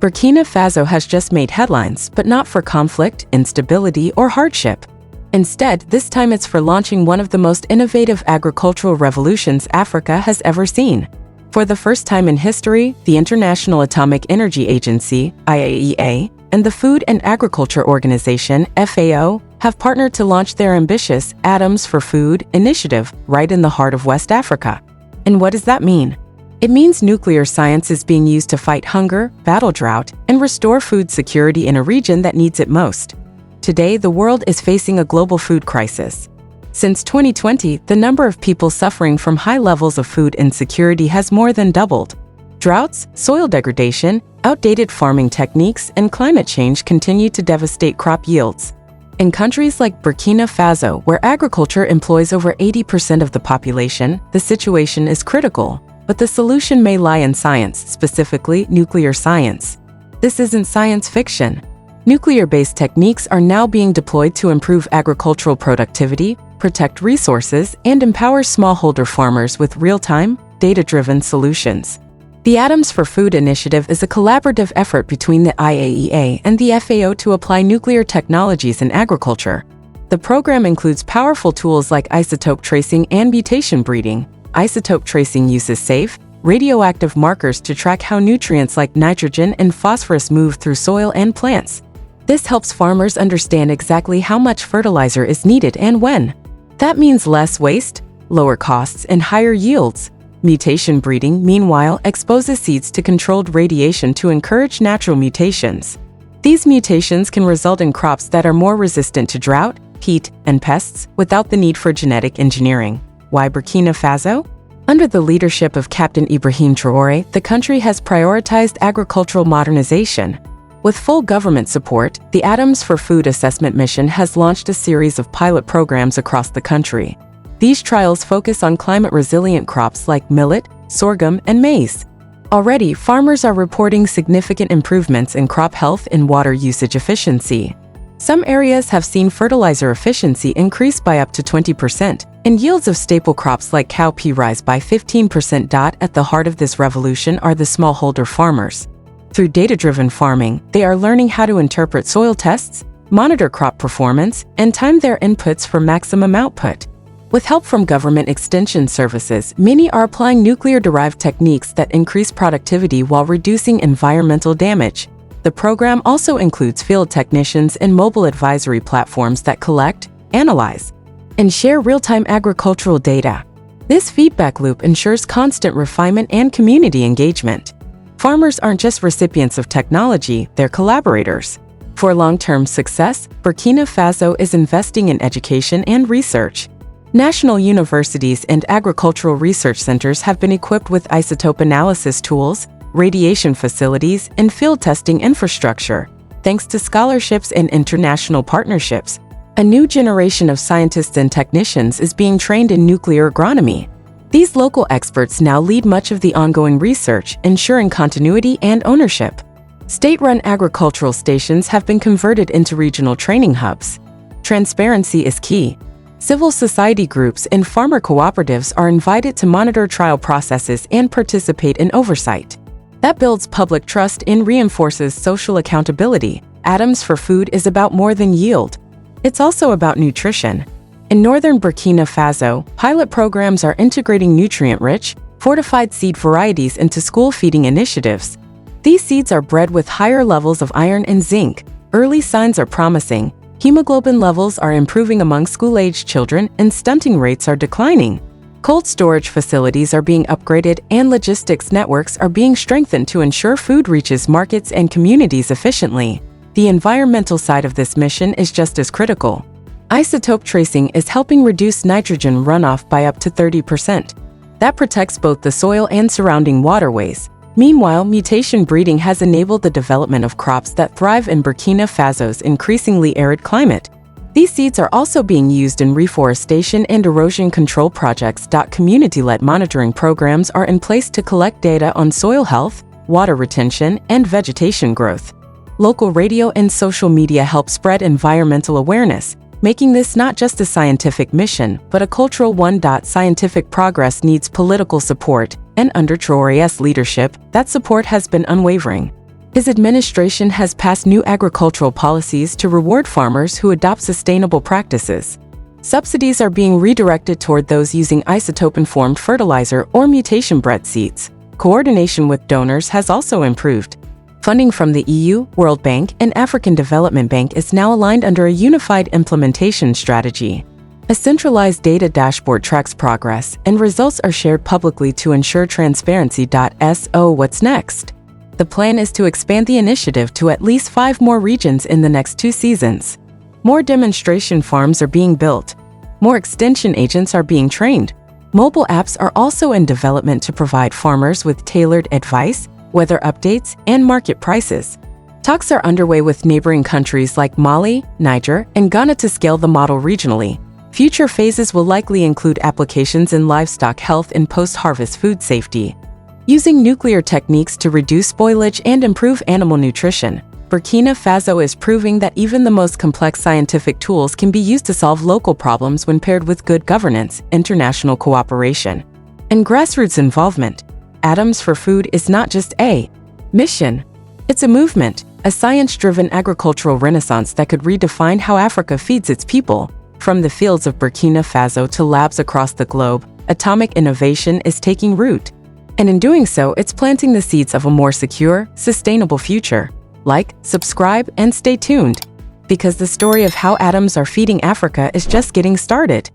Burkina Faso has just made headlines, but not for conflict, instability, or hardship. Instead, this time it's for launching one of the most innovative agricultural revolutions Africa has ever seen. For the first time in history, the International Atomic Energy Agency, IAEA, and the Food and Agriculture Organization, FAO, have partnered to launch their ambitious Atoms for Food initiative right in the heart of West Africa. And what does that mean? It means nuclear science is being used to fight hunger, battle drought, and restore food security in a region that needs it most. Today, the world is facing a global food crisis. Since 2020, the number of people suffering from high levels of food insecurity has more than doubled. Droughts, soil degradation, outdated farming techniques, and climate change continue to devastate crop yields. In countries like Burkina Faso, where agriculture employs over 80% of the population, the situation is critical, but the solution may lie in science, specifically nuclear science. This isn't science fiction. Nuclear-based techniques are now being deployed to improve agricultural productivity, protect resources, and empower smallholder farmers with real-time, data-driven solutions. The Atoms for Food initiative is a collaborative effort between the IAEA and the FAO to apply nuclear technologies in agriculture. The program includes powerful tools like isotope tracing and mutation breeding. Isotope tracing uses safe, radioactive markers to track how nutrients like nitrogen and phosphorus move through soil and plants. This helps farmers understand exactly how much fertilizer is needed and when. That means less waste, lower costs, and higher yields. Mutation breeding, meanwhile, exposes seeds to controlled radiation to encourage natural mutations. These mutations can result in crops that are more resistant to drought, heat, and pests without the need for genetic engineering. Why Burkina Faso? Under the leadership of Captain Ibrahim Traoré, the country has prioritized agricultural modernization. With full government support, the Atoms for Food assessment mission has launched a series of pilot programs across the country. These trials focus on climate-resilient crops like millet, sorghum, and maize. Already, farmers are reporting significant improvements in crop health and water usage efficiency. Some areas have seen fertilizer efficiency increase by up to 20%, and yields of staple crops like cowpea rise by 15%. At the heart of this revolution are the smallholder farmers. Through data-driven farming, they are learning how to interpret soil tests, monitor crop performance, and time their inputs for maximum output. With help from government extension services, many are applying nuclear-derived techniques that increase productivity while reducing environmental damage. The program also includes field technicians and mobile advisory platforms that collect, analyze, and share real-time agricultural data. This feedback loop ensures constant refinement and community engagement. Farmers aren't just recipients of technology, they're collaborators. For long-term success, Burkina Faso is investing in education and research. National universities and agricultural research centers have been equipped with isotope analysis tools, radiation facilities, and field testing infrastructure. Thanks to scholarships and international partnerships, a new generation of scientists and technicians is being trained in nuclear agronomy. These local experts now lead much of the ongoing research, ensuring continuity and ownership. State-run agricultural stations have been converted into regional training hubs. Transparency is key. Civil society groups and farmer cooperatives are invited to monitor trial processes and participate in oversight. That builds public trust and reinforces social accountability. Atoms for Food is about more than yield. It's also about nutrition. In northern Burkina Faso, pilot programs are integrating nutrient-rich, fortified seed varieties into school feeding initiatives. These seeds are bred with higher levels of iron and zinc. Early signs are promising. Hemoglobin levels are improving among school-aged children and stunting rates are declining. Cold storage facilities are being upgraded and logistics networks are being strengthened to ensure food reaches markets and communities efficiently. The environmental side of this mission is just as critical. Isotope tracing is helping reduce nitrogen runoff by up to 30%. That protects both the soil and surrounding waterways. Meanwhile, mutation breeding has enabled the development of crops that thrive in Burkina Faso's increasingly arid climate. These seeds are also being used in reforestation and erosion control projects. Community-led monitoring programs are in place to collect data on soil health, water retention, and vegetation growth. Local radio and social media help spread environmental awareness, making this not just a scientific mission, but a cultural one. Scientific progress needs political support, and under Traoré's leadership, that support has been unwavering. His administration has passed new agricultural policies to reward farmers who adopt sustainable practices. Subsidies are being redirected toward those using isotope-informed fertilizer or mutation-bred seeds. Coordination with donors has also improved. Funding from the EU, World Bank, and African Development Bank is now aligned under a unified implementation strategy. A centralized data dashboard tracks progress, and results are shared publicly to ensure transparency. So what's next? The plan is to expand the initiative to at least 5 more regions in the next 2 seasons. More demonstration farms are being built. More extension agents are being trained. Mobile apps are also in development to provide farmers with tailored advice, weather updates, and market prices. Talks are underway with neighboring countries like Mali, Niger, and Ghana to scale the model regionally. Future phases will likely include applications in livestock health and post-harvest food safety. Using nuclear techniques to reduce spoilage and improve animal nutrition, Burkina Faso is proving that even the most complex scientific tools can be used to solve local problems when paired with good governance, international cooperation, and grassroots involvement. Atoms for Food is not just a mission. It's a movement, a science-driven agricultural renaissance that could redefine how Africa feeds its people. From the fields of Burkina Faso to labs across the globe, atomic innovation is taking root. And in doing so, it's planting the seeds of a more secure, sustainable future. Like, subscribe, and stay tuned, because the story of how atoms are feeding Africa is just getting started.